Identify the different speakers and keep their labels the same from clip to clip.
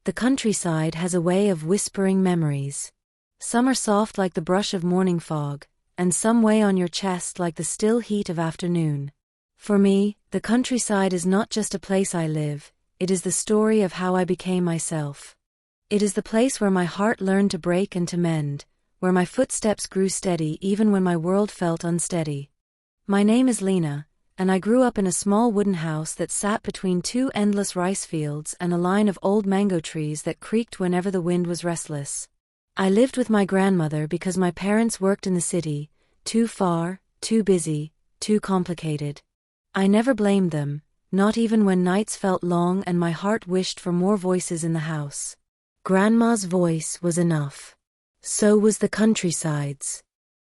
Speaker 1: The countryside has a way of whispering memories. Some are soft like the brush of morning fog, and some weigh on your chest like the still heat of afternoon. For me, the countryside is not just a place I live, it is the story of how I became myself. It is the place where my heart learned to break and to mend, where my footsteps grew steady even when my world felt unsteady. My name is Lena, and I grew up in a small wooden house that sat between two endless rice fields and a line of old mango trees that creaked whenever the wind was restless. I lived with my grandmother because my parents worked in the city, too far, too busy, too complicated. I never blamed them, not even when nights felt long and my heart wished for more voices in the house. Grandma's voice was enough. So was the countryside's.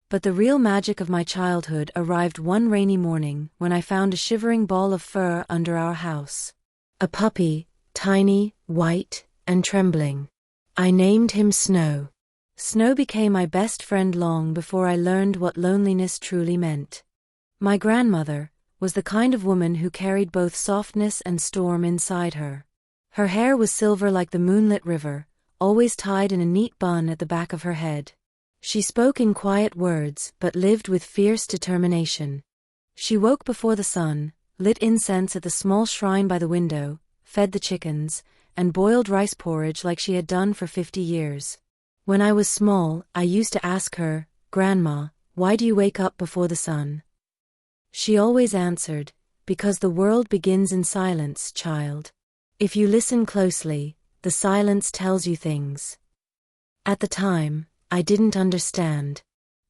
Speaker 1: But the real magic of my childhood arrived one rainy morning when I found a shivering ball of fur under our house. A puppy, tiny, white, and trembling. I named him Snow. Snow became my best friend long before I learned what loneliness truly meant. My grandmother was the kind of woman who carried both softness and storm inside her. Her hair was silver like the moonlit river, always tied in a neat bun at the back of her head. She spoke in quiet words but lived with fierce determination. She woke before the sun, lit incense at the small shrine by the window, fed the chickens, and boiled rice porridge like she had done for 50 years. When I was small, I used to ask her, "Grandma, why do you wake up before the sun?" She always answered, "Because the world begins in silence, child. If you listen closely, the silence tells you things." At the time, I didn't understand.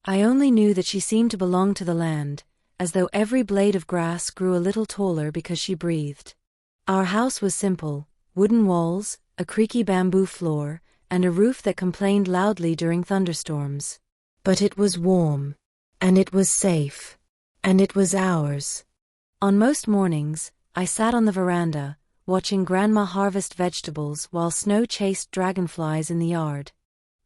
Speaker 1: I only knew that she seemed to belong to the land, as though every blade of grass grew a little taller because she breathed. Our house was simple, wooden walls, a creaky bamboo floor, and a roof that complained loudly during thunderstorms. But it was warm. And it was safe. And it was ours. On most mornings, I sat on the veranda, watching Grandma harvest vegetables while Snow chased dragonflies in the yard.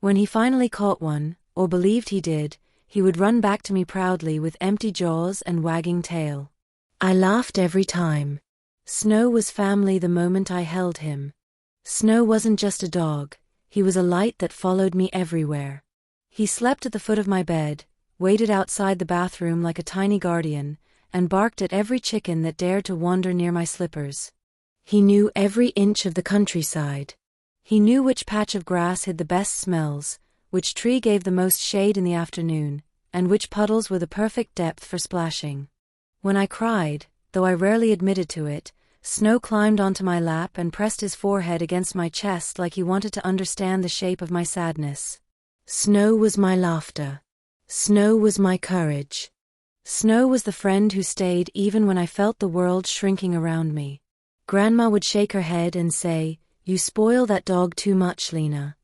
Speaker 1: When he finally caught one, or believed he did, he would run back to me proudly with empty jaws and wagging tail. I laughed every time. Snow was family the moment I held him. Snow wasn't just a dog, he was a light that followed me everywhere. He slept at the foot of my bed, waited outside the bathroom like a tiny guardian, and barked at every chicken that dared to wander near my slippers. He knew every inch of the countryside. He knew which patch of grass hid the best smells, which tree gave the most shade in the afternoon, and which puddles were the perfect depth for splashing. When I cried, though I rarely admitted to it, Snow climbed onto my lap and pressed his forehead against my chest like he wanted to understand the shape of my sadness. Snow was my laughter. Snow was my courage. Snow was the friend who stayed even when I felt the world shrinking around me. Grandma would shake her head and say, "You spoil that dog too much, Lena."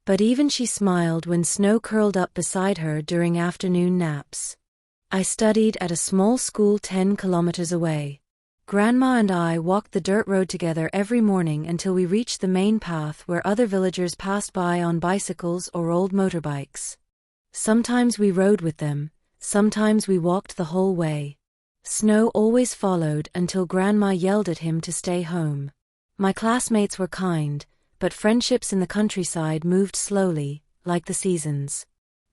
Speaker 1: But even she smiled when Snow curled up beside her during afternoon naps. I studied at a small school 10 kilometers away. Grandma and I walked the dirt road together every morning until we reached the main path where other villagers passed by on bicycles or old motorbikes. Sometimes we rode with them, sometimes we walked the whole way. Snow always followed until Grandma yelled at him to stay home. My classmates were kind, but friendships in the countryside moved slowly, like the seasons.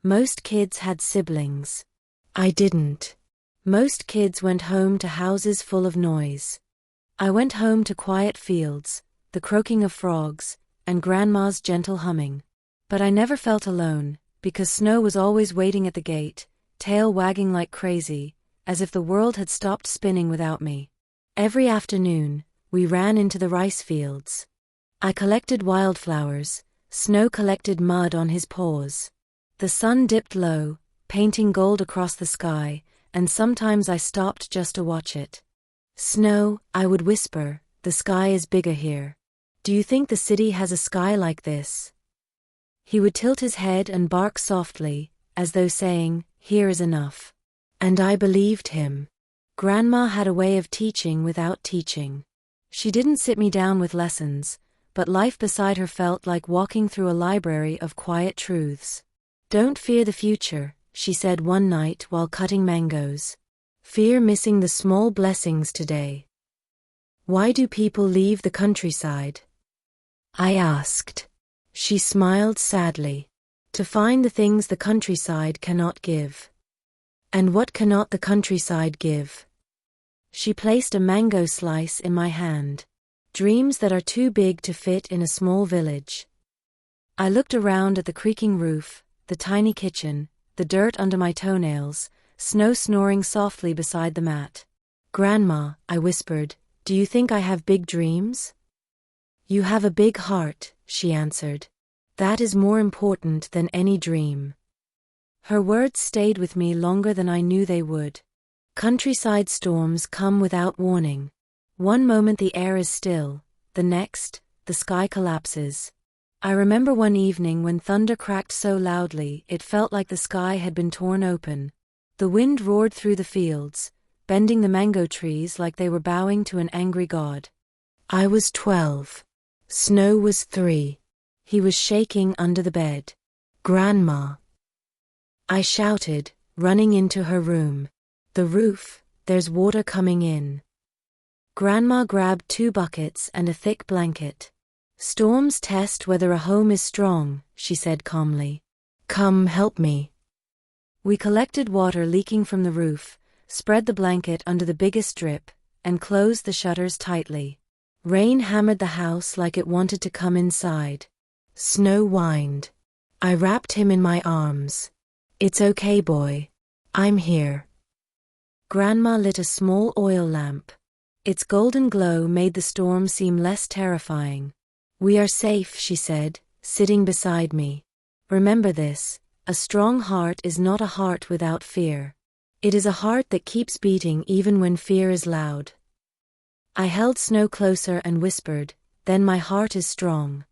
Speaker 1: Most kids had siblings. I didn't. Most kids went home to houses full of noise. I went home to quiet fields, the croaking of frogs, and Grandma's gentle humming. But I never felt alone, because Snow was always waiting at the gate, tail wagging like crazy, as if the world had stopped spinning without me. Every afternoon, we ran into the rice fields. I collected wildflowers, Snow collected mud on his paws. The sun dipped low, painting gold across the sky, and sometimes I stopped just to watch it. "Snow," I would whisper, "the sky is bigger here. Do you think the city has a sky like this?" He would tilt his head and bark softly, as though saying, "Here is enough." And I believed him. Grandma had a way of teaching without teaching. She didn't sit me down with lessons, but life beside her felt like walking through a library of quiet truths. "Don't fear the future," she said one night while cutting mangoes. "Fear missing the small blessings today." Why do people leave the countryside? I asked. She smiled sadly. To find the things the countryside cannot give. And what cannot the countryside give? She placed a mango slice in my hand. Dreams that are too big to fit in a small village. I looked around at the creaking roof, the tiny kitchen, the dirt under my toenails, Snow snoring softly beside the mat. Grandma, I whispered, do you think I have big dreams? You have a big heart, she answered. That is more important than any dream. Her words stayed with me longer than I knew they would. Countryside storms come without warning. One moment the air is still, the next, the sky collapses. I remember one evening when thunder cracked so loudly it felt like the sky had been torn open. The wind roared through the fields, bending the mango trees like they were bowing to an angry god. I was 12. Snow was 3. He was shaking under the bed. Grandma! I shouted, running into her room. The roof, there's water coming in. Grandma grabbed 2 buckets and a thick blanket. Storms test whether a home is strong, she said calmly. Come help me. We collected water leaking from the roof, spread the blanket under the biggest drip, and closed the shutters tightly. Rain hammered the house like it wanted to come inside. Snow whined. I wrapped him in my arms. It's okay, boy. I'm here. Grandma lit a small oil lamp. Its golden glow made the storm seem less terrifying. We are safe, she said, sitting beside me. Remember this, a strong heart is not a heart without fear. It is a heart that keeps beating even when fear is loud. I held Snow closer and whispered, then my heart is strong.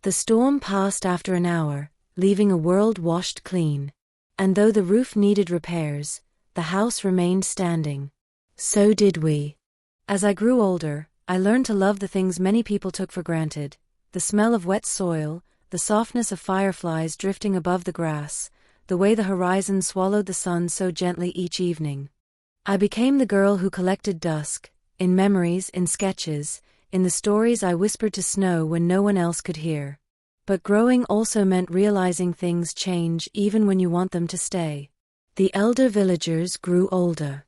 Speaker 1: The storm passed after an hour, leaving a world washed clean. And though the roof needed repairs, the house remained standing. So did we. As I grew older, I learned to love the things many people took for granted: the smell of wet soil, the softness of fireflies drifting above the grass, the way the horizon swallowed the sun so gently each evening. I became the girl who collected dusk, in memories, in sketches, in the stories I whispered to Snow when no one else could hear. But growing also meant realizing things change even when you want them to stay. The elder villagers grew older.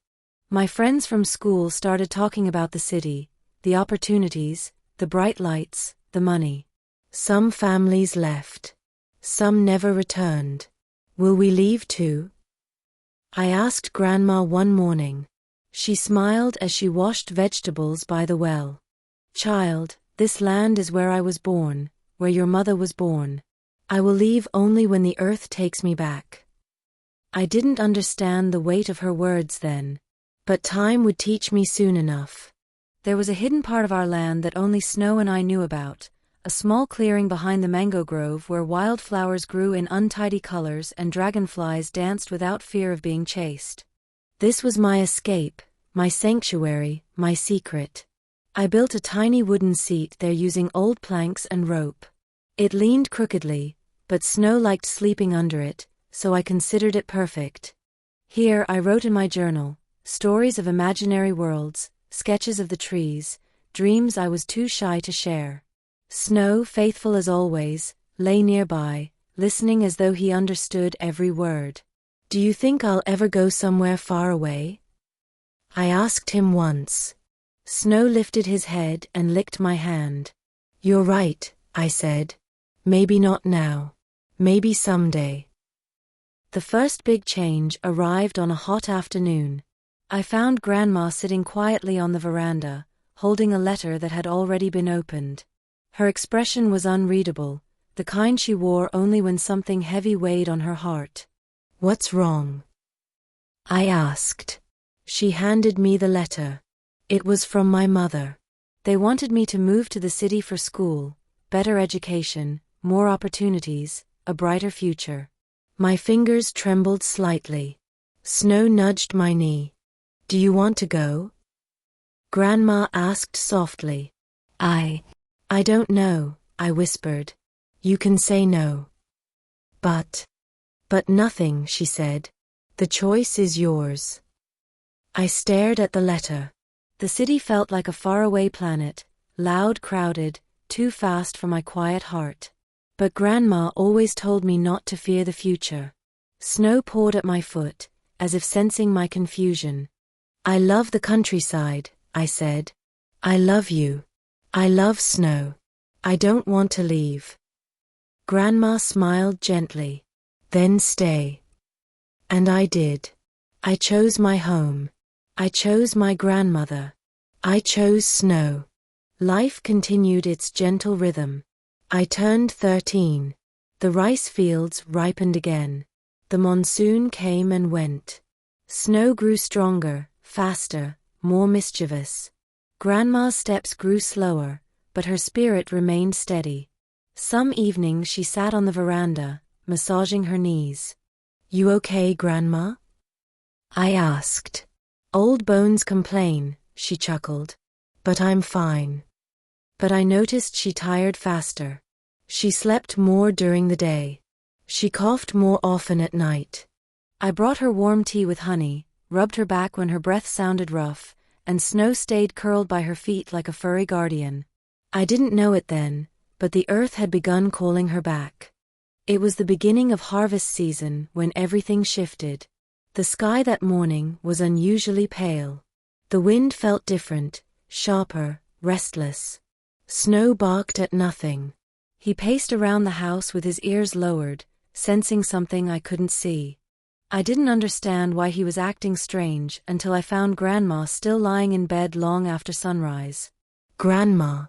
Speaker 1: My friends from school started talking about the city, the opportunities, the bright lights, the money. Some families left. Some never returned. Will we leave too? I asked Grandma one morning. She smiled as she washed vegetables by the well. Child, this land is where I was born, where your mother was born. I will leave only when the earth takes me back. I didn't understand the weight of her words then, but time would teach me soon enough. There was a hidden part of our land that only Snow and I knew about, a small clearing behind the mango grove where wildflowers grew in untidy colors and dragonflies danced without fear of being chased. This was my escape, my sanctuary, my secret. I built a tiny wooden seat there using old planks and rope. It leaned crookedly, but Snow liked sleeping under it, so I considered it perfect. Here I wrote in my journal, stories of imaginary worlds, sketches of the trees, dreams I was too shy to share. Snow, faithful as always, lay nearby, listening as though he understood every word. Do you think I'll ever go somewhere far away? I asked him once. Snow lifted his head and licked my hand. You're right, I said. Maybe not now. Maybe someday. The first big change arrived on a hot afternoon. I found Grandma sitting quietly on the veranda, holding a letter that had already been opened. Her expression was unreadable, the kind she wore only when something heavy weighed on her heart. What's wrong? I asked. She handed me the letter. It was from my mother. They wanted me to move to the city for school, better education, more opportunities, a brighter future. My fingers trembled slightly. Snow nudged my knee. Do you want to go? Grandma asked softly. I don't know, I whispered. You can say no. But nothing, she said. The choice is yours. I stared at the letter. The city felt like a faraway planet, loud, crowded, too fast for my quiet heart. But Grandma always told me not to fear the future. Snow poured at my foot, as if sensing my confusion. I love the countryside, I said. I love you. I love snow. I don't want to leave. Grandma smiled gently. Then stay. And I did. I chose my home. I chose my grandmother. I chose snow. Life continued its gentle rhythm. I turned 13. The rice fields ripened again. The monsoon came and went. Snow grew stronger, faster, more mischievous. Grandma's steps grew slower, but her spirit remained steady. Some evenings she sat on the veranda, massaging her knees. You okay, Grandma? I asked. Old bones complain, she chuckled. But I'm fine. But I noticed she tired faster. She slept more during the day. She coughed more often at night. I brought her warm tea with honey, rubbed her back when her breath sounded rough, and Snow stayed curled by her feet like a furry guardian. I didn't know it then, but the earth had begun calling her back. It was the beginning of harvest season when everything shifted. The sky that morning was unusually pale. The wind felt different, sharper, restless. Snow barked at nothing. He paced around the house with his ears lowered, sensing something I couldn't see. I didn't understand why he was acting strange until I found Grandma still lying in bed long after sunrise. Grandma,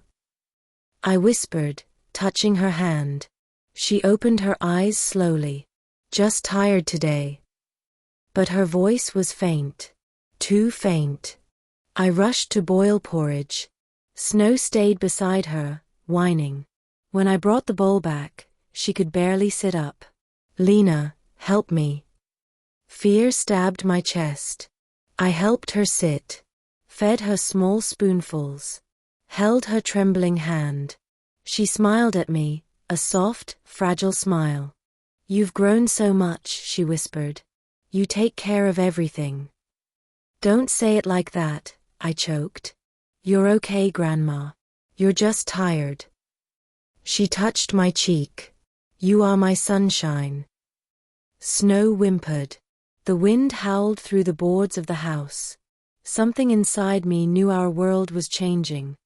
Speaker 1: I whispered, touching her hand. She opened her eyes slowly. Just tired today. But her voice was faint. Too faint. I rushed to boil porridge. Snow stayed beside her, whining. When I brought the bowl back, she could barely sit up. Lena, help me. Fear stabbed my chest. I helped her sit. Fed her small spoonfuls. Held her trembling hand. She smiled at me, a soft, fragile smile. You've grown so much, she whispered. You take care of everything. Don't say it like that, I choked. You're okay, Grandma. You're just tired. She touched my cheek. You are my sunshine. Snow whimpered. The wind howled through the boards of the house. Something inside me knew our world was changing.